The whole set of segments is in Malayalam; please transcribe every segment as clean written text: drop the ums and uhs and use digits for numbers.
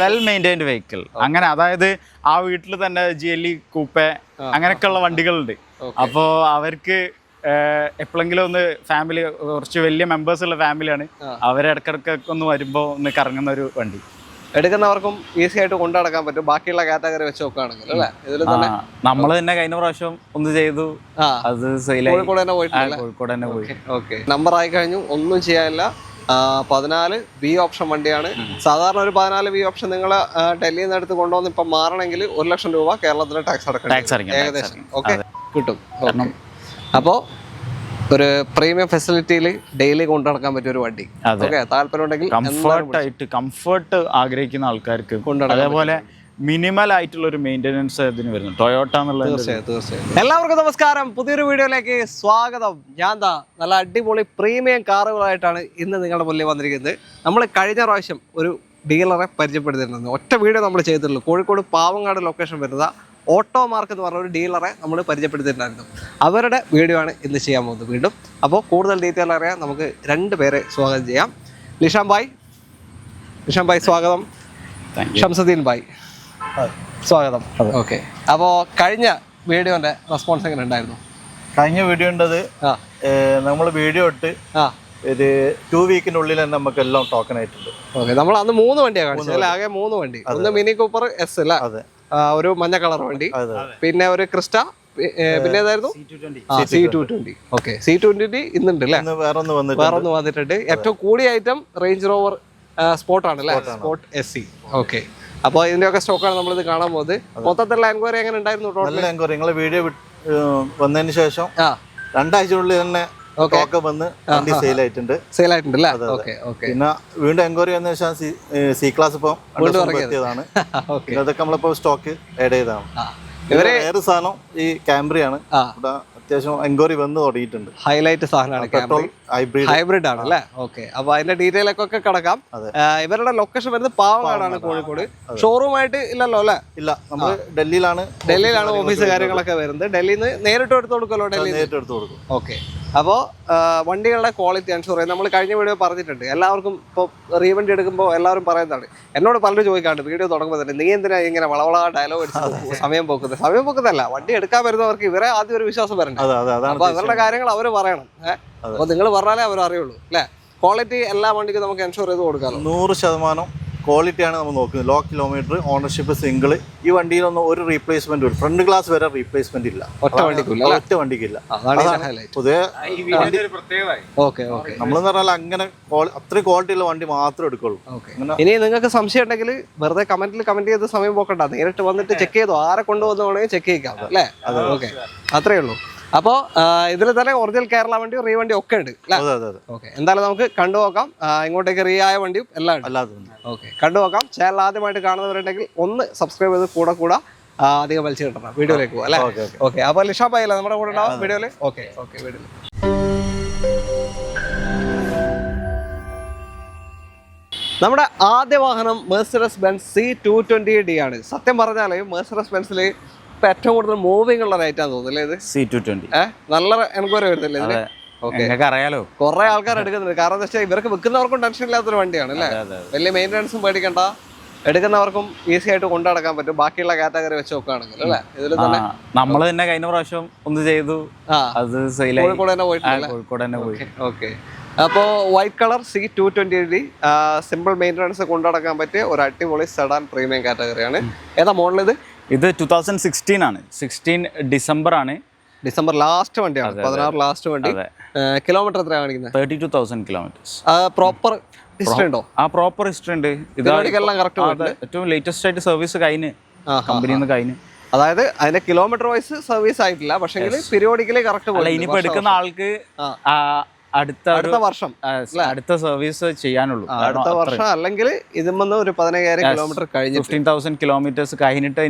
വെൽ മെയിൻറ്റൈൻഡ് വെഹിക്കിൾ അങ്ങനെ, അതായത് ആ വീട്ടിൽ തന്നെ GLE കൂപ്പെ അങ്ങനെയൊക്കെയുള്ള വണ്ടികളുണ്ട്. അപ്പോൾ അവർക്ക് എപ്പോഴെങ്കിലും ഒന്ന് ഫാമിലി, കുറച്ച് വലിയ മെമ്പേഴ്സ് ഉള്ള ഫാമിലിയാണ്, അവരെ ഇടയ്ക്കിടയ്ക്കൊക്കെ ഒന്ന് വരുമ്പോൾ ഒന്ന് കറങ്ങുന്ന ഒരു വണ്ടി. എടുക്കുന്നവർക്കും ഈസി ആയിട്ട് കൊണ്ടു നടക്കാൻ പറ്റും. ബാക്കിയുള്ള കാറ്റഗറി വെച്ച് നോക്കുകയാണെങ്കിൽ അല്ലേ? ഇതിൽ തന്നെ നമ്മൾ തന്നെ കഴിഞ്ഞ പ്രാവശ്യം ഒന്ന് ചെയ്തു, അത് കോഴിക്കോട് തന്നെ പോയിട്ടുണ്ട്. കോഴിക്കോട് തന്നെ പോയി. ഓക്കെ, നമ്പർ ആയി കഴിഞ്ഞു, ഒന്നും ചെയ്യാനില്ല. 14 B ഓപ്ഷൻ വണ്ടിയാണ്. സാധാരണ ഒരു 14 B ഓപ്ഷൻ നിങ്ങൾ ഡൽഹിയിൽ നിന്ന് എടുത്ത് കൊണ്ടുവന്ന് ഇപ്പം മാറണമെങ്കിൽ 1 ലക്ഷം രൂപ കേരളത്തിലെ ടാക്സ് അടക്കണം ഏകദേശം. ഓക്കെ, കിട്ടും. അപ്പോൾ ഒരു പ്രീമിയം ഫെസിലിറ്റിയിൽ ഡെയിലി കൊണ്ടു നടക്കാൻ പറ്റിയ ഒരു വണ്ടി. ഓക്കെ, താല്പര്യം ഉണ്ടെങ്കിൽ കംഫർട്ട് ആഗ്രഹിക്കുന്ന ആൾക്കാർക്ക്, അതേപോലെ മിനിമൽ ആയിട്ടുള്ള ഒരു മെയിൻ്റെനൻസ് ഇതിന് വരുന്നു ടൊയോട്ട എന്നുള്ളത്. തീർച്ചയായും. എല്ലാവർക്കും നമസ്കാരം, പുതിയൊരു വീഡിയോയിലേക്ക് സ്വാഗതം. ഞാൻ നല്ല അടിപൊളി പ്രീമിയം കാറുകളായിട്ടാണ് ഇന്ന് നിങ്ങളുടെ മുന്നിൽ വന്നിരിക്കുന്നത്. നമ്മൾ കഴിഞ്ഞ പ്രാവശ്യം ഒരു ഡീലറെ പരിചയപ്പെടുത്തിയിരുന്നു. ഒറ്റ വീഡിയോ നമ്മൾ ചെയ്തിട്ടുള്ളൂ. കോഴിക്കോട് പാവങ്ങാട് ലൊക്കേഷൻ വരുന്ന ഓട്ടോ മാർക്ക് എന്ന് പറഞ്ഞ ഒരു ഡീലറെ നമ്മൾ പരിചയപ്പെടുത്തിയിട്ടുണ്ടായിരുന്നു. അവരുടെ വീഡിയോ ആണ് ഇന്ന് ചെയ്യാൻ പോകുന്നത് വീണ്ടും. അപ്പോൾ കൂടുതൽ ഡീറ്റെയിൽ അറിയാൻ നമുക്ക് 2 പേരെ സ്വാഗതം ചെയ്യാം. നിഷാം ഭായ് സ്വാഗതം. ഷംസുദ്ദീൻ ഭായ് സ്വാഗതം. ഓക്കെ, അപ്പോൾ കഴിഞ്ഞ വീഡിയോന്റെ റെസ്പോൺസ് എങ്ങനെ ഉണ്ടായിരുന്നു? കഴിഞ്ഞ വീഡിയോ ഉണ്ടത് നമ്മൾ വീഡിയോ ഇട്ട് ഒരു 2 വീക്കിനുള്ളിൽ തന്നെ നമുക്ക് എല്ലാം ടോക്കൺ ആയിട്ടുണ്ട്. ഓക്കെ, നമ്മൾ അന്ന് 3 വണ്ടിയാണ് കാണിച്ചത് അല്ലേ? ആകെ 3 വണ്ടി. ഒന്ന് മിനി കൂപ്പർ S അല്ലേ? അതെ. ഒരു മഞ്ഞ കളർ വണ്ടി, പിന്നെ ഒരു ക്രിസ്റ്റ, പിന്നെ ഏതായിരുന്നു? C220. ഓക്കെ, C220 ഇന്നുണ്ട് അല്ലേ? വേറെ ഒന്ന് വന്നിട്ടുണ്ട്. ഏറ്റവും കൂടിയ ഐറ്റം റേഞ്ച് റോവർ സ്പോർട്ട് ആണ് അല്ലേ? Sport SC. ഓക്കെ, അപ്പോൾ ഇതിന്റെയൊക്കെ സ്റ്റോക്കാണ് നമ്മളിത് കാണാൻ പോകുന്നത്. മൊത്തത്തിലുള്ള എൻക്വയറി എങ്ങനെ ഉണ്ടായിരുന്നു? നല്ല എൻക്വയറി. നിങ്ങളെ വീഡിയോ വന്നതിന് ശേഷം 2 ആഴ്ചക്കുള്ളിൽ തന്നെ വന്ന് വണ്ടി സെയിൽ ആയിട്ടുണ്ട് അല്ലേ? പിന്നെ വീണ്ടും എൻക്വയറി വന്ന ശേഷം C ക്ലാസ് ഇപ്പം എത്തിയതാണ്. അതൊക്കെ നമ്മളിപ്പോ സ്റ്റോക്ക് ആഡ് ചെയ്തതാണ്. വേറെ സാധനം ഈ ക്യാമറയാണ്. അത്യാവശ്യം എൻക്വയറി വന്ന് തുടങ്ങിയിട്ടുണ്ട്. ഹൈലൈറ്റ് സാധനമാണ്, പെട്രോൾ ഹൈബ്രിഡ് ആണ് അല്ലേ? ഓക്കെ, അപ്പൊ അതിന്റെ ഡീറ്റെയിൽ ഒക്കെ കിടക്കാം. ഇവരുടെ ലൊക്കേഷൻ വരുന്നത് പാവങ്ങാടാണ്, കോഴിക്കോട്. ഷോറൂം ആയിട്ട് ഇല്ലല്ലോ അല്ലേ? ഇല്ല, നമ്മൾ ഡൽഹിയിലാണ് ഓഫീസ് കാര്യങ്ങളൊക്കെ വരുന്നത്. ഡൽഹിയിൽ നിന്ന് നേരിട്ട് എടുത്ത് കൊടുക്കുമല്ലോ? നേരിട്ട് എടുത്ത് കൊടുക്കും. ഓക്കെ, അപ്പോൾ വണ്ടികളുടെ ക്വാളിറ്റി അൻഷുർ ചെയ്യാൻ നമ്മൾ കഴിഞ്ഞ വീഡിയോ പറഞ്ഞിട്ടുണ്ട്. എല്ലാവർക്കും ഇപ്പോൾ റീവണ്ടി എടുക്കുമ്പോൾ എല്ലാവരും പറയുന്നതാണ്. എന്നോട് പലരും ചോദിക്കാറുണ്ട് വീഡിയോ തുടങ്ങുമ്പോൾ തന്നെ, നീ എന്തിനാ ഇങ്ങനെ വളവള ഡയലോഗ് അടിച്ച് സമയം പോക്കുന്നതല്ല. വണ്ടി എടുക്കാൻ വരുന്നവർക്ക് ഇവരെ ആദ്യം ഒരു വിശ്വാസം വരണം. അപ്പോൾ അവരുടെ കാര്യങ്ങൾ അവർ പറയണം. അപ്പോൾ നിങ്ങൾ പറഞ്ഞാലേ അവർ അറിയുള്ളൂ അല്ലേ? ക്വാളിറ്റി എല്ലാ വണ്ടിക്കും നമുക്ക് എൻഷുർ ചെയ്ത് കൊടുക്കാം. 100% ക്വാളിറ്റിയാണ് നമ്മൾ നോക്കുന്നത്. Low kilometre, ownership single. ഈ വണ്ടിയിലൊന്നും ഒരു റീപ്ലേസ്മെന്റ് ഇല്ല. ഫ്രണ്ട് ഗ്ലാസ് വരെ റീപ്ലേസ്മെന്റ് ഇല്ല. ഒറ്റ വണ്ടിക്കില്ല. പൊതുവെ നമ്മളെന്ന് പറഞ്ഞാൽ അങ്ങനെ അത്രയും ക്വാളിറ്റി ഉള്ള വണ്ടി മാത്രമേ എടുക്കുള്ളൂ. ഇനി നിങ്ങൾക്ക് സംശയം ഉണ്ടെങ്കിൽ വെറുതെ കമന്റ് ചെയ്ത് സമയം പോക്കണ്ട, നേരിട്ട് വന്നിട്ട് ചെക്ക് ചെയ്തോ. ആരെ കൊണ്ടുവന്നുകൊണ്ടെങ്കിൽ ചെക്ക് ചെയ്യിക്കാം അല്ലേ? ഓക്കെ, അത്രേ ഉള്ളൂ. അപ്പോൾ ഇതിൽ തന്നെ ഒറിജിനൽ കേരള വണ്ടിയും റീ വണ്ടിയും ഒക്കെ ഉണ്ട്. ഓക്കെ, എന്തായാലും നമുക്ക് കണ്ടുപോക്കാം. ഇങ്ങോട്ടേക്ക് റീ ആയ വണ്ടിയും എല്ലാം ഉണ്ട്. ഓക്കെ, കണ്ടുപോക്കാം. ചാനൽ ആദ്യമായിട്ട് കാണുന്നവരുണ്ടെങ്കിൽ ഒന്ന് സബ്സ്ക്രൈബ് ചെയ്ത് കൂടെ അധികം വലിച്ചു കിട്ടണം. വീഡിയോയിലേക്ക് പോകാം അല്ലേ? ഓക്കെ, അപ്പോൾ നിഷാം ഭായ് അല്ലേ നമ്മുടെ കൂടെ ഉണ്ടാവും വീഡിയോയിൽ? ഓക്കെ, വീഡിയോയിൽ നമ്മുടെ ആദ്യ വാഹനം മെർസിഡസ് ബെൻസ് C220D ആണ്. സത്യം പറഞ്ഞാൽ മെർസിഡസ് ബെൻസിൽ ഇപ്പൊ ഏറ്റവും കൂടുതൽ മൂവിംഗ് ഉള്ള റേറ്റാന്ന് തോന്നുന്നില്ലേ ഇത്? C220 നല്ല എൻക്വയറി വരുന്നില്ലേ ഇതിന്? അറിയാലോ, കുറെ ആൾക്കാർ എടുക്കുന്നുണ്ട്. കാരണം എന്താ വെച്ചാൽ ഇവർക്ക് വിൽക്കുന്നവർക്കും ടെൻഷൻ ഇല്ലാത്തൊരു വണ്ടിയാണ് അല്ലേ? വലിയ മെയിൻ്റെനൻസും പേടിക്കണ്ട, എടുക്കുന്നവർക്കും ഈസി ആയിട്ട് കൊണ്ടു നടക്കാൻ പറ്റും. ബാക്കിയുള്ള കാറ്റഗറി വെച്ച് നോക്കുകയാണെങ്കിൽ അല്ലേ? ഇതിൽ തന്നെ നമ്മൾ തന്നെ കഴിഞ്ഞ പ്രാവശ്യം ഒന്ന് ചെയ്തു, അത് കോഴിക്കോട് തന്നെ പോയിട്ടുണ്ട്. ഓക്കെ, അപ്പോൾ white colour C220D simple maintenance കൊണ്ടു നടക്കാൻ പറ്റിയ ഒരു അടിപൊളി സെഡാൻ പ്രീമിയം കാറ്റഗറിയാണ്. ഏതാ മോഡൽ ഇത്? 2016 ആണ്. 16 ഡിസംബർ ആണ്. ഡിസംബർ ലാസ്റ്റ് വണ്ടിയാണ്, 16 ലാസ്റ്റ് വണ്ടി. കിലോമീറ്റർ എത്രയാണ് കാണിക്കുന്നത്? 32,000 കിലോമീറ്റേഴ്സ്. പ്രോപ്പർ ഹിസ്റ്ററി ഉണ്ടോ? പ്രോപ്പർ ഹിസ്റ്ററി ഉണ്ട്. ഏറ്റവും ലേറ്റസ്റ്റ് ആയിട്ട് സർവീസ് കഴിഞ്ഞ് കമ്പനിയിൽ നിന്ന് കഴിഞ്ഞ്. അതായത് അതിന്റെ കിലോമീറ്റർ വൈസ് സർവീസ് ആയിട്ടില്ല, പക്ഷേ പീരിയോഡിക്കലി കറക്റ്റ്. ഇനിയിപ്പോ എടുക്കുന്ന ആൾക്ക് അടുത്ത വർഷം അടുത്ത സർവീസ് ചെയ്യാനുള്ളൂ. അടുത്ത വർഷം അല്ലെങ്കിൽ ഇതിമെന്ന് ഒരു 15,000 കിലോമീറ്റർ കഴിഞ്ഞ് 15,000 കിലോമീറ്റേഴ്സ് കഴിഞ്ഞിട്ട്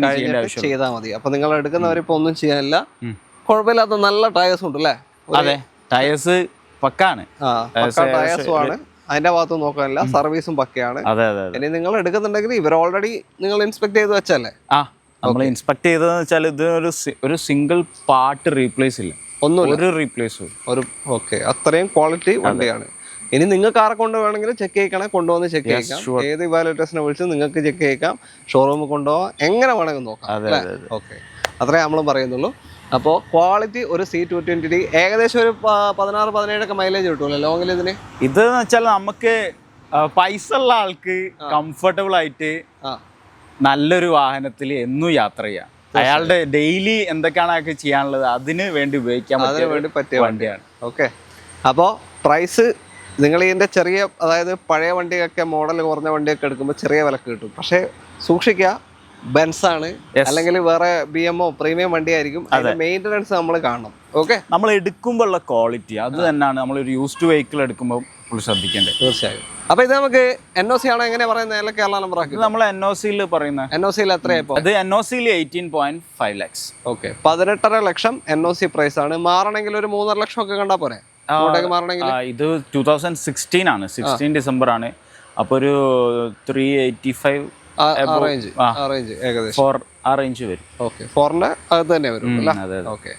ചെയ്താൽ മതി. അപ്പൊ നിങ്ങൾ എടുക്കുന്നവരിപ്പോ ഒന്നും ചെയ്യാനില്ല. കുഴപ്പമില്ലാത്ത നല്ല ടയേഴ്സ് ഉണ്ട് അല്ലേ? അതെ, ടയേഴ്സ് പക്കാണ്. ടയേഴ്സും ആണ്, അതിന്റെ ഭാഗത്ത് നോക്കാനില്ല. സർവീസും പക്കയാണ്. ഇനി നിങ്ങൾ എടുക്കുന്നുണ്ടെങ്കിൽ ഇവർ ഓൾറെഡി നിങ്ങൾ ഇൻസ്പെക്ട് ചെയ്ത് വെച്ചല്ലേ? നമ്മൾ ഇൻസ്പെക്ട് ചെയ്തതെന്ന് വെച്ചാൽ ഇത് ഒരു സിംഗിൾ പാർട്ട് റീപ്ലേസ് ഇല്ല, ഒരു റീപ്ലേസ്. ഓക്കെ, അത്രയും ക്വാളിറ്റി വണ്ടിയാണ്. ഇനി നിങ്ങൾക്ക് ആരെ കൊണ്ട് വേണമെങ്കിലും ചെക്ക് ചെയ്യിക്കണേ കൊണ്ടുവന്ന് ചെക്ക് Yes, ചെയ്യിക്കാം. sure. ഏത് ഇവാലുവേറ്റേഴ്സിനെ വിളിച്ച് നിങ്ങൾക്ക് ചെക്ക് ചെയ്യിക്കാം, ഷോറൂമിൽ കൊണ്ടുപോകാം, എങ്ങനെ വേണമെങ്കിൽ നോക്കാം. അതെ, അല്ലേ? അതെ, അതെ. ഓക്കെ, അത്രേ നമ്മൾ പറയുന്നുള്ളൂ. അപ്പോൾ ക്വാളിറ്റി ഒരു C220D ഏകദേശം ഒരു 16-17 മൈലേജ് കിട്ടുമല്ലോ ലോങ്ങിൽ ഇതിന്. ഇത് വെച്ചാൽ നമുക്ക് പൈസ ഉള്ള ആൾക്ക് കംഫർട്ടബിൾ ആയിട്ട് നല്ലൊരു വാഹനത്തിൽ എന്നും യാത്ര ചെയ്യാം. അയാളുടെ ഡെയിലി എന്തൊക്കെയാണ് അയാൾക്ക് ചെയ്യാനുള്ളത് അതിന് വേണ്ടി ഉപയോഗിക്കാൻ പറ്റിയ വണ്ടിയാണ്. ഓക്കെ, അപ്പോൾ പ്രൈസ് നിങ്ങൾ ഇതിൻ്റെ ചെറിയ, അതായത് പഴയ വണ്ടിയൊക്കെ മോഡൽ കുറഞ്ഞ വണ്ടിയൊക്കെ എടുക്കുമ്പോൾ ചെറിയ വിലക്ക് കിട്ടും. പക്ഷേ സൂക്ഷിക്കുക, ബെൻസ് ആണ് അല്ലെങ്കിൽ വേറെ BMO പ്രീമിയം വണ്ടിയായിരിക്കും. അതിന്റെ മെയിൻ്റനൻസ് നമ്മൾ കാണണം. ഓക്കെ, നമ്മൾ എടുക്കുമ്പോൾ ഉള്ള ക്വാളിറ്റി അത് തന്നെയാണ് നമ്മൾ ഒരു യൂസ്ഡ് വെഹിക്കിൾ എടുക്കുമ്പോൾ ഫുൾ ശ്രദ്ധിക്കേണ്ടത്. തീർച്ചയായും. അപ്പൊ ഇത് നമുക്ക് NOC ആണോ എങ്ങനെ പറയുന്നത്? കേരള നമ്പർ ആക്കി നമ്മൾ NOCയിൽ പറയുന്ന NOCയിൽ എത്രയായിപ്പോ? അത് NOCയിൽ 18.5 lakhs. ഓക്കെ, 18.5 ലക്ഷം NOC പ്രൈസ് ആണ്. മാറണമെങ്കിൽ ഒരു 3.5 ലക്ഷം ഒക്കെ കണ്ടാ പോരെ? മാറണമെങ്കിൽ ഇത് 2016 ആണ്, 16 ഡിസംബർ ആണ്. അപ്പൊ ഒരു 385 ഏകദേശം ആ റേഞ്ച് വരും. ഓക്കെ, 4ന്റെ അകത്ത് തന്നെ വരും അല്ലേ? ഓക്കെ,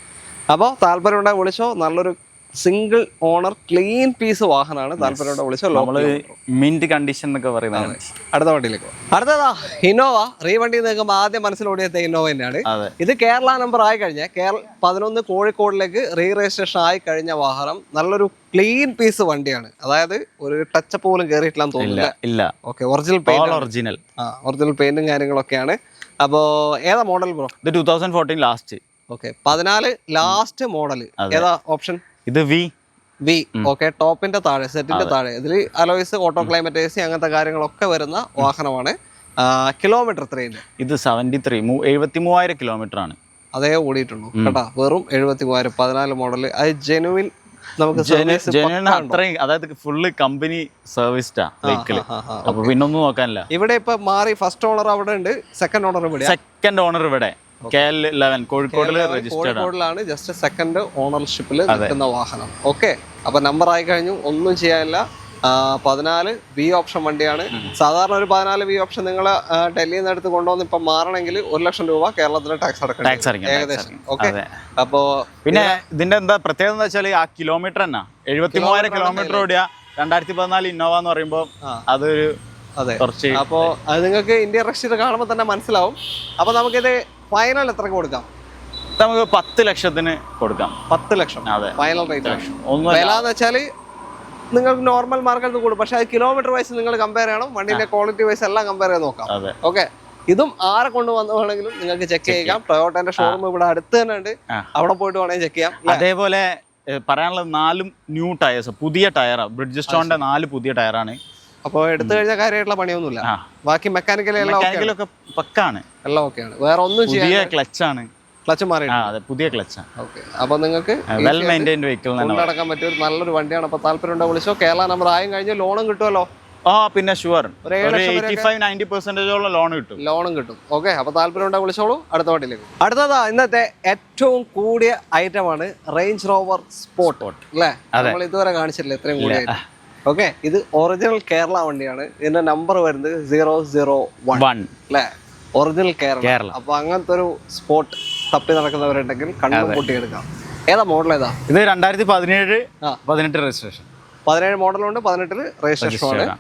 അപ്പോൾ താല്പര്യം വിളിച്ചോ. നല്ലൊരു സിംഗിൾ ഓണർ ക്ലീൻ പീസ് വാഹനമാണ്. താല്പര്യം വിളിച്ചോ. നമ്മള് മിന്റ് കണ്ടീഷൻ എന്നൊക്കെ പറയുന്നത്. അടുത്ത വണ്ടിയിലേക്ക് അടുത്തതാ ഇന്നോവ. വണ്ടി നിൽക്കുമ്പോൾ ആദ്യം മനസ്സിലോടിയെത്ത ഇന്നോവ തന്നെയാണ്. ഇത് കേരള നമ്പർ ആയി കഴിഞ്ഞ 11 കോഴിക്കോടിലേക്ക് രജിസ്ട്രേഷൻ ആയി കഴിഞ്ഞ വാഹനം. നല്ലൊരു ക്ലീൻ പീസ് വണ്ടിയാണ്. അതായത് ഒരു ടച്ചപ്പ് പോലും കയറിയിട്ടില്ലാന്ന് തോന്നുന്നില്ല. ഇല്ല. ഓക്കെ, ഒറിജിനൽ പെയിന്റും കാര്യങ്ങളൊക്കെയാണ്. അപ്പോ ഏതാ മോഡൽ ബ്രോ? ഇത് 2014 ലാസ്റ്റ്. Okay, 14 last model. ഏതാ ഓപ്ഷൻ? ഇത് വി. ഓക്കെ, ടോപ്പിന്റെ താഴെ, സെറ്റിന്റെ താഴെ. ഇതിൽ അലോയ്സ്, ഓട്ടോ ക്ലൈമറ്റ് AC അങ്ങനത്തെ കാര്യങ്ങളൊക്കെ വരുന്ന വാഹനമാണ്. കിലോമീറ്റർ എത്രയുണ്ട്? ഇത് 73,000 കിലോമീറ്റർ ആണ്. അതേ ഓടിയിട്ടുള്ളൂ കേട്ടാ, വെറും 73,000. 14 മോഡൽ. അത് ജെനുവിൻ നമുക്ക് അത്രയും, അതായത് ഫുള്ള് കമ്പനി സർവീസ്ഡാ വെഹിക്കിൾ. അപ്പൊ പിന്നൊന്നും നോക്കാനില്ല. ഇവിടെ ഇപ്പൊ മാറി ഫസ്റ്റ് ഓണർ അവിടെ ഉണ്ട്, സെക്കൻഡ് ഓണർ ഇവിടെ. സെക്കൻഡ് ഓണർ ഇവിടെ KL11 കോഴിക്കോടിലാണ്. ജസ്റ്റ് സെക്കൻഡ് ഓണർഷിപ്പിൽ നിൽക്കുന്ന വാഹനം. ഓക്കെ, അപ്പൊ നമ്പർ ആയി കഴിഞ്ഞു, ഒന്നും ചെയ്യാനില്ല. 14 B ഓപ്ഷൻ വണ്ടിയാണ്. സാധാരണ ഒരു 14 B ഓപ്ഷൻ നിങ്ങൾ ഡൽഹിയിൽ നിന്ന് എടുത്ത് കൊണ്ടുവന്ന് ഇപ്പൊ മാറണമെങ്കിൽ 1 ലക്ഷം രൂപ കേരളത്തിലെ ടാക്സ് അടക്കണം ഏകദേശം. ഓക്കെ, അപ്പോ പിന്നെ ഇതിന്റെ എന്താ പ്രത്യേകത എന്ന് വെച്ചാൽ ആ കിലോമീറ്റർ തന്നെ 73,000 കിലോമീറ്റർ ഓടിയ 2014 ഇന്നോവ എന്ന് പറയുമ്പോൾ അതൊരു കുറച്ച്. അപ്പോ അത് നിങ്ങൾക്ക് ഇന്ത്യ റഷ്യയിൽ കാണുമ്പോൾ തന്നെ മനസ്സിലാവും. അപ്പൊ നമുക്കിത് ഫൈനൽ എത്ര കൊടുക്കാം? നമുക്ക് 10 ലക്ഷത്തിന് കൊടുക്കാം. 10 ലക്ഷം ഫൈനൽ റേറ്റ്. വില എന്ന് വെച്ചാൽ നിങ്ങൾക്ക് നോർമൽ മാർക്കറ്റ് കൂടും. പക്ഷെ അത് കിലോമീറ്റർ വൈസ് നിങ്ങൾ കമ്പയർ ചെയ്യണം. വണ്ടിന്റെ ക്വാളിറ്റി വൈസ് എല്ലാം കമ്പയർ ചെയ്ത് നോക്കാം. ഓക്കെ, ഇതും ആരെ കൊണ്ട് വന്നു വേണമെങ്കിലും നിങ്ങൾക്ക് ചെക്ക് ചെയ്യാം. ടൊയോട്ടന്റെ ഷോറൂം ഇവിടെ അടുത്ത് തന്നെ ഉണ്ട്. അവിടെ പോയിട്ട് വേണമെങ്കിൽ ചെക്ക് ചെയ്യാം. അതേപോലെ പറയാനുള്ളത് 4 ന്യൂ ടയേഴ്സ്, പുതിയ ടയറാണ്. ബ്രിഡ്ജസ്റ്റോണിന്റെ 4 പുതിയ ടയറാണ്. അപ്പോൾ എടുത്തു കഴിഞ്ഞാൽ കാര്യമായിട്ടുള്ള പണിയൊന്നുമില്ല. ബാക്കി മെക്കാനിക്കലി മെക്കാനിക്കലൊക്കെ പക്കാണ്, എല്ലാം ഓക്കെയാണ്. വേറെ ഒന്നും പുതിയ ക്ലച്ചാണ്. ക്ലച്ച് മാറി പുതിയ ക്ലച്ചാണ്. ഓക്കെ, അപ്പൊ നിങ്ങൾക്ക് വെൽ മെയിൻറ്റൈൻഡ് വെഹിക്കിൾ നടക്കാൻ പറ്റിയ ഒരു നല്ലൊരു വണ്ടിയാണ്. അപ്പൊ താല്പര്യം ഉണ്ടോ വിളിച്ചോ. കേരള നമ്പർ ആയും കഴിഞ്ഞ് ലോണും കിട്ടുമല്ലോ. പിന്നെ ഷുവർ 85-90% ലോൺ കിട്ടും. ലോണും കിട്ടും. ഓക്കെ, അപ്പൊ താല്പര്യം ഉണ്ടോ വിളിച്ചോളൂ. അടുത്ത വണ്ടിയിലേക്ക്. അടുത്തതാ ഇന്നത്തെ ഏറ്റവും കൂടിയ ഐറ്റമാണ് റേഞ്ച് റോവർ സ്പോർട്ട് അല്ലേ? നമ്മൾ ഇതുവരെ കാണിച്ചിട്ടില്ല ഇത്രയും കൂടിയ ഐറ്റം. ഓക്കെ, ഇത് ഒറിജിനൽ കേരള വണ്ടിയാണ്. ഇതിന്റെ നമ്പർ വരുന്നത് 001 അല്ലേ? ഒറിജിനൽ കേരള. അപ്പൊ അങ്ങനത്തെ ഒരു സ്പോട്ട് തപ്പി നടക്കുന്നവരുണ്ടെങ്കിൽ കണ്ണും പൊട്ടിയെടുക്കാം. ഏതാ മോഡൽ? ഏതാ ഇത്? 2017-18 രജിസ്ട്രേഷൻ. 17 മോഡലുണ്ട്, 18 രജിസ്ട്രേഷൻ ആണ്.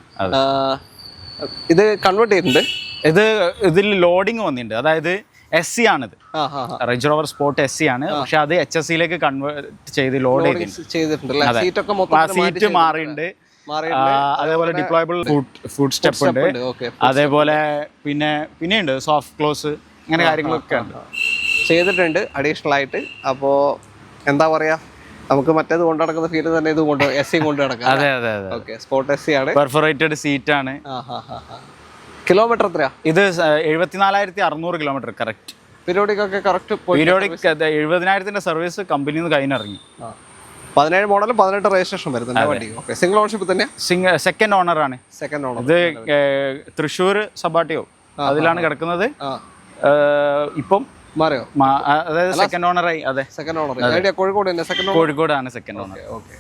ഇത് കൺവേർട്ട് ചെയ്തിട്ടുണ്ട്. ഇതിൽ ലോഡിങ് വന്നിട്ടുണ്ട്. അതായത് SC ആണിത്. റേഞ്ച് റോവർ സ്പോർട്ട് SC ആണ്. പക്ഷെ അത് HSCയിലേക്ക് കൺവേർട്ട് ചെയ്ത് ലോഡ് ചെയ്തിട്ടുണ്ട്. സീറ്റ് മാറിയിട്ടുണ്ട്. അതേപോലെ ഡിപ്ലോയബിൾ ഫുഡ് സ്റ്റെപ്പ് ഉണ്ട്. അതേപോലെ പിന്നെയുണ്ട് സോഫ്റ്റ് ക്ലോസ്, അങ്ങനെ കാര്യങ്ങളൊക്കെ ഉണ്ട് ചെയ്തിട്ടുണ്ട് അഡീഷണൽ ആയിട്ട്. അപ്പോ എന്താ പറയാ, നമുക്ക് മറ്റേത് കൊണ്ടു നടക്കുന്ന ഫീൽ തന്നെ ഇത് കൊണ്ട് SC കൊണ്ട് നടക്കാം. ഓക്കെ, സ്പോർട്ട് SC ആണ്. പെർഫോറേറ്റഡ് സീറ്റ് ആണ്. കിലോമീറ്റർ എത്രയാ? ഇത് 74,600 കിലോമീറ്റർ കറക്റ്റ്. പീരിയോഡിക് ഒക്കെ കറക്റ്റ്. പീരിയോഡിക് 70,000 സർവീസ് കമ്പനിയിൽ നിന്ന് കഴിഞ്ഞിറങ്ങി. 17 മോഡൽ 18 രജിസ്ട്രേഷൻ വരുന്നുണ്ട് വണ്ടി. ഓക്കെ, സിംഗിൾ ഓണർഷിപ്പ് തന്നെ. സെക്കൻഡ് ഓണർ ആണ്. Second owner. ഇത് തൃശ്ശൂർ സബാട്ടിയോ അതിലാണ് കിടക്കുന്നത്. ഇപ്പം മാറിയോ? അതായത് സെക്കൻഡ് ഓണറായി. അതെ, സെക്കൻഡ് ഓണർ. കോഴിക്കോട് തന്നെ സെക്കൻഡ് ഓണർ. കോഴിക്കോടാണ് സെക്കൻഡ് ഓണർ. ഓക്കെ,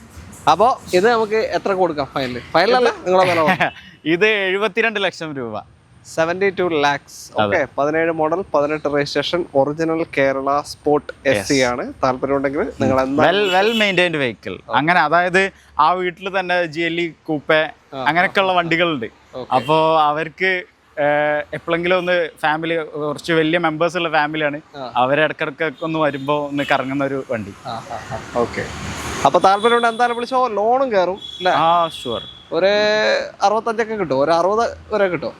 അപ്പോൾ ഇത് നമുക്ക് എത്ര കൊടുക്കാം ഫൈനൽ? ഫൈനലല്ല നിങ്ങളെ വില? ഇത് 72 ലക്ഷം രൂപ. 72 lakhs. Okay, 17 model, 18 registration, original Kerala sport SC ആണ്. താല്പര്യമുണ്ടെങ്കിൽ നിങ്ങൾ വെൽ മെയിൻറ്റൈൻഡ് വെഹിക്കിൾ. അങ്ങനെ അതായത് ആ വീട്ടിൽ തന്നെ GLE കൂപ്പെ അങ്ങനെയൊക്കെയുള്ള വണ്ടികളുണ്ട്. അപ്പോൾ അവർക്ക് എപ്പോഴെങ്കിലും ഒന്ന് ഫാമിലി കുറച്ച് വലിയ മെമ്പേഴ്സ് ഉള്ള ഫാമിലിയാണ്, അവരെ ഇടക്കിടക്കൊക്കെ ഒന്ന് വരുമ്പോൾ ഒന്ന് കറങ്ങുന്ന ഒരു വണ്ടി. ഓക്കെ, അപ്പൊ താല്പര്യമുണ്ട് എന്തായാലും വിളിച്ചോ. ലോണും കയറും അല്ലേ? ഷുവർ. ഒരു 65 കിട്ടും, ഒരു 60 വരെ കിട്ടും.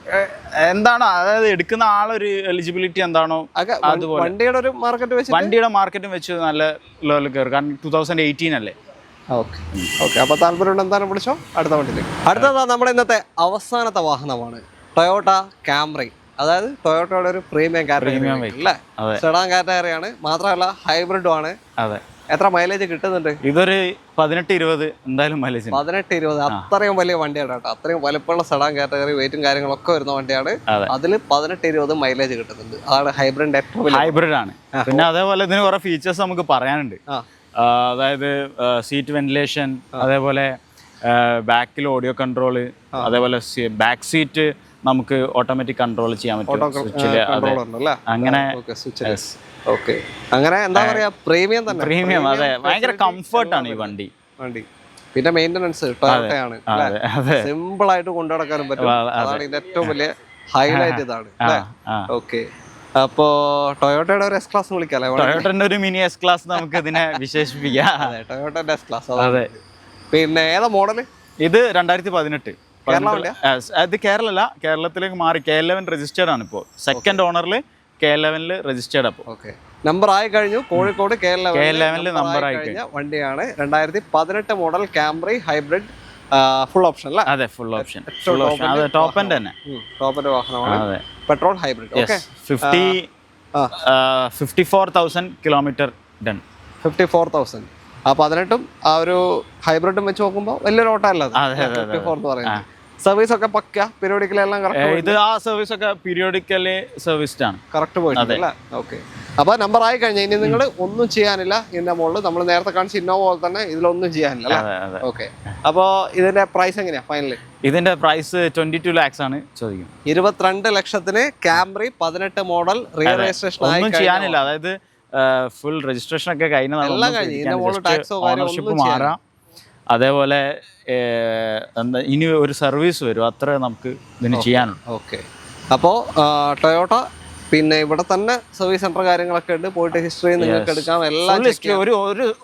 എന്താണോ അതായത് എടുക്കുന്ന ആളൊരു എലിജിബിലിറ്റി എന്താണോ അതുപോലെ വണ്ടിയുടെ ഒരു മാർക്കറ്റ് വെച്ച് വണ്ടിയുടെ മാർക്കറ്റും വെച്ച് നല്ല ലെവലിൽ കയറും. കാരണം 2018 അല്ലേ. ഓക്കെ ഓക്കെ, അപ്പൊ താല്പര്യമുണ്ട് എന്തായാലും വിളിച്ചോ. അടുത്ത വണ്ടിയിലേക്ക്. അടുത്തതാ നമ്മുടെ ഇന്നത്തെ അവസാനത്തെ വാഹനമാണ് ടൊയോട്ട കാംറി. അതായത് ടൊയോട്ടയുടെ ഒരു പ്രീമിയം കാറ്റഗറി അല്ലേ, സെഡാൻ കാറ്റഗറിയാണ്. മാത്രമല്ല ഹൈബ്രിഡും ആണ്. അതെ. എത്ര മൈലേജ് കിട്ടുന്നുണ്ട്? ഇതൊരു 18-20 എന്തായാലും മൈലേജ്. 18-20 അത്രയും വലിയ വണ്ടിയാണ് കേട്ടോ. അത്രയും വലിപ്പമുള്ള സെഡാൻ കാറ്റഗറി, വെയിറ്റും കാര്യങ്ങളൊക്കെ വരുന്ന വണ്ടിയാണ്. അതിൽ 18-20 മൈലേജ് കിട്ടുന്നുണ്ട്. അതാണ് ഹൈബ്രിഡിന്റെ ഏറ്റവും ഹൈബ്രിഡ് ആണ്. പിന്നെ അതേപോലെ ഇതിന് കുറെ ഫീച്ചേഴ്സ് നമുക്ക് പറയാനുണ്ട്. അതായത് സീറ്റ് വെന്റിലേഷൻ, അതേപോലെ ബാക്കിൽ ഓഡിയോ കൺട്രോള്, അതേപോലെ ബാക്ക് സീറ്റ് നമുക്ക് ഓട്ടോമാറ്റിക് കൺട്രോൾ ചെയ്യാൻ പറ്റും. അങ്ങനെ അങ്ങനെ എന്താ പറയാ, പ്രീമിയം തന്നെ. പ്രീമിയം, അതെ. ഭയങ്കര കംഫർട്ടാണ് ഈ വണ്ടി. പിന്നെ മെയിൻ്റനൻസ് ടൊയോട്ടയാണ്, സിമ്പിൾ ആയിട്ട് കൊണ്ടു നടക്കാനും പറ്റും. അതാണ് ഇതിന്റെ ഏറ്റവും വലിയ ഹൈലൈറ്റ്. ഇതാണ്. ഓക്കെ, അപ്പോ ടൊയോട്ടയുടെ ഒരു S ക്ലാസ് വിളിക്കാല്ലേ? ടൊയോട്ടയുടെ ഒരു മിനി S ക്ലാസ് നമുക്ക് ഇതിനെ വിശേഷിപ്പിക്കാം. അതെ, ടൊയോട്ടയുടെ S ക്ലാസ്. അതെ. പിന്നെ ഏതാ മോഡല്? ഇത് 2018. അത് കേരള കേരളത്തിലേക്ക് മാറി K11 രജിസ്റ്റേർഡ് ആണ് ഇപ്പോൾ. സെക്കൻഡ് ഓണറിൽ K11 രജിസ്റ്റേർഡ്. അപ്പോൾ നമ്പർ ആയി കഴിഞ്ഞു. കോഴിക്കോട് K11 നമ്പർ ആയി കഴിഞ്ഞ വണ്ടിയാണ്. 2018 model Camry hybrid, full option അല്ലേ? അതെ, ഫുൾ ഓപ്ഷൻ. അതെ, ടോപ്പ് എൻഡ് തന്നെ. ടോപ്പ് എൻഡ് വാഹനമാണ്. Petrol hybrid. Okay, 54,000 kilometre done. 54,000. ആ 18ഉം ആ ഒരു ഹൈബ്രിഡും വെച്ച് നോക്കുമ്പോൾ വലിയൊരു ഓട്ടമല്ല 54 എന്ന് പറയുന്നത്. സർവീസ് ഒക്കെ പക്ക പീരിയോഡിക്കലി എല്ലാം കറക്റ്റ്. ഇത് ആ സർവീസ് ഒക്കെ പീരിയോഡിക്കലി സർവീസ്ഡ് ആണ്. കറക്റ്റ് പോയിട്ടില്ല. ഓക്കെ, അപ്പൊ നമ്പർ ആയി കഴിഞ്ഞാൽ ഇനി നിങ്ങൾ ഒന്നും ചെയ്യാനില്ല. ഇതിന്റെ മുകളിൽ നമ്മൾ നേരത്തെ കാണിച്ച ഇന്നോവ പോലെ തന്നെ ഇതിലൊന്നും ചെയ്യാനില്ല. ഓക്കെ, അപ്പൊ ഇതിന്റെ പ്രൈസ് എങ്ങനെയാ ഫൈനലി? ഇതിന്റെ പ്രൈസ് 22 lakhs ആണ് ചോദിക്കും. 22 ലക്ഷത്തിന് കാംറി 18 മോഡൽ റിയർ രജിസ്ട്രേഷൻ ഒന്നും ചെയ്യാനില്ല. അതായത് ഫുൾ രജിസ്ട്രേഷൻ ഒക്കെ ഓണർഷിപ്പ് മാറാം. അതേപോലെ എന്താ ഇനി ഒരു സർവീസ് വരും, അത്ര നമുക്ക് ഇതിന് ചെയ്യാനുണ്ട്. ഓക്കെ, അപ്പോൾ ടൊയോട്ട പിന്നെ ഇവിടെ തന്നെ സർവീസ് സെന്റർ കാര്യങ്ങളൊക്കെ ഉണ്ട്. പോയിട്ട് ഹിസ്റ്ററി നിങ്ങൾക്ക് എടുക്കാം. എല്ലാം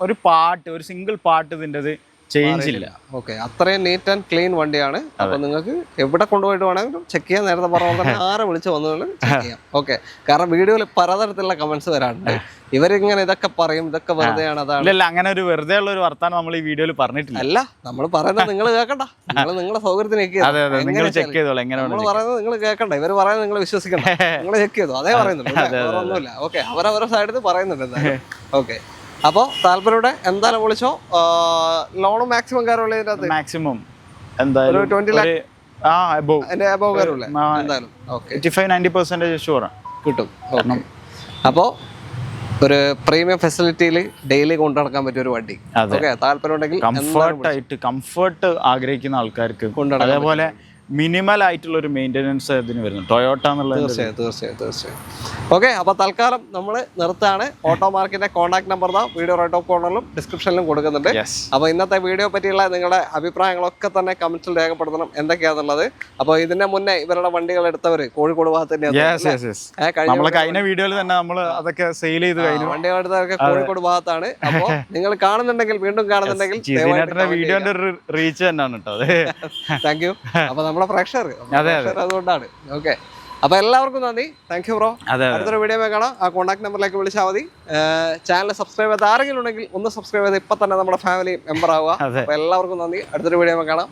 ഒരു പാർട്ട്, ഒരു സിംഗിൾ പാർട്ട് ഇതിൻ്റെത് ചേഞ്ച് ഇല്ല. ഓക്കെ, അത്രയും നീറ്റ് ആൻഡ് ക്ലീൻ വണ്ടിയാണ്. അപ്പൊ നിങ്ങൾക്ക് എവിടെ കൊണ്ടുപോയിട്ട് വേണമെങ്കിലും ചെക്ക് ചെയ്യാൻ. നേരത്തെ പറഞ്ഞ തന്നെ ആരെ വിളിച്ച് വന്നതുകൊണ്ട് ചെക്ക് ചെയ്യാം. ഓക്കെ, കാരണം വീഡിയോയിൽ പലതരത്തിലുള്ള കമന്റ്സ് വരാറുണ്ട്. ഇവരിങ്ങനെ ഇതൊക്കെ പറയും, ഇതൊക്കെ വെറുതെയാണ്. അതാണ് അങ്ങനെ ഒരു വെറുതെ ഉള്ള ഒരു വർത്താനം നമ്മൾ ഈ വീഡിയോയിൽ പറഞ്ഞിട്ടില്ല. അല്ല, നമ്മൾ പറയുന്നത് നിങ്ങൾ കേൾക്കണ്ട. നിങ്ങളുടെ സൗകര്യത്തിന് ചെക്ക് ചെയ്തോളൂ. നമ്മൾ പറയുന്നത് നിങ്ങൾ കേൾക്കണ്ട. ഇവർ പറയുന്നത് നിങ്ങൾ വിശ്വസിക്കണ്ട. നിങ്ങൾ ചെക്ക് ചെയ്തോ, അതേ പറയുന്നുണ്ട്. ഒന്നുമില്ല. ഓക്കെ, അവരവരുടെ സൈഡിൽ പറയുന്നുണ്ട് എന്തായാലും. ഓക്കെ, അപ്പോൾ താല്പര്യയുടെ എന്തായാലും വിളിച്ചോ. ലോണ് മാക്സിമം കാര്യമുള്ള ഇതിനകത്ത് മാക്സിമം എന്തായാലും 20 lakh അബോവ് കാര്യമുള്ള എന്തായാലും 85-90% ഷുവർ കിട്ടും. അപ്പോൾ ഒരു പ്രീമിയം ഫെസിലിറ്റിയിൽ ഡെയിലി കൊണ്ടു നടക്കാൻ പറ്റിയ ഒരു വണ്ടി. താല്പര്യം ഉണ്ടെങ്കിൽ കംഫർട്ട് ആഗ്രഹിക്കുന്ന ആൾക്കാർക്ക്, അതേപോലെ മിനിമൽ ആയിട്ടുള്ള ഒരു മെയിൻ്റെനൻസ് ഇതിന് വരുന്നു ടൊയോട്ട എന്നുള്ളത്. തീർച്ചയായും. ഓക്കെ, അപ്പോൾ തൽക്കാലം നമ്മൾ നിർത്താണ്. ഓട്ടോ മാർക്കിന്റെ contact number video right of കോർണറിലും ഡിസ്ക്രിപ്ഷനിലും കൊടുക്കുന്നുണ്ട്. അപ്പോൾ ഇന്നത്തെ വീഡിയോ പറ്റിയുള്ള നിങ്ങളുടെ അഭിപ്രായങ്ങളൊക്കെ തന്നെ കമന്റ്സിൽ രേഖപ്പെടുത്തണം എന്തൊക്കെയാണെന്നുള്ളത്. അപ്പോൾ ഇതിന്റെ മുന്നേ ഇവരുടെ വണ്ടികൾ എടുത്തവർ കോഴിക്കോട് ഭാഗത്ത് കഴിഞ്ഞ വീഡിയോയിൽ തന്നെ നമ്മൾ അതൊക്കെ സെയിൽ ചെയ്ത് കഴിഞ്ഞു. വണ്ടികൾ എടുത്തവരൊക്കെ കോഴിക്കോട് ഭാഗത്താണ്. അപ്പോൾ നിങ്ങൾ കാണുന്നുണ്ടെങ്കിൽ, വീണ്ടും കാണുന്നുണ്ടെങ്കിൽ വീഡിയോന്റെ റീച്ച് തന്നെയാണ് കേട്ടോ. Thank you. അപ്പൊ നമ്മളെ പ്രേക്ഷകർ അതുകൊണ്ടാണ്. ഓക്കെ, അപ്പൊ എല്ലാവർക്കും നന്ദി. Thank you bro. അടുത്തൊരു വീഡിയോ കാണാം. ആ കോൺടാക്ട് നമ്പറിലേക്ക് വിളിച്ചാൽ മതി. ചാനൽ സബ്സ്ക്രൈബ് ചെയ്ത് ആരെങ്കിലും ഉണ്ടെങ്കിൽ ഒന്ന് സബ്സ്ക്രൈബ് ചെയ്ത് ഇപ്പൊ തന്നെ നമ്മുടെ ഫാമിലി മെമ്പർ ആവുക. അപ്പൊ എല്ലാവർക്കും നന്ദി. അടുത്തൊരു വീഡിയോ കാണാം.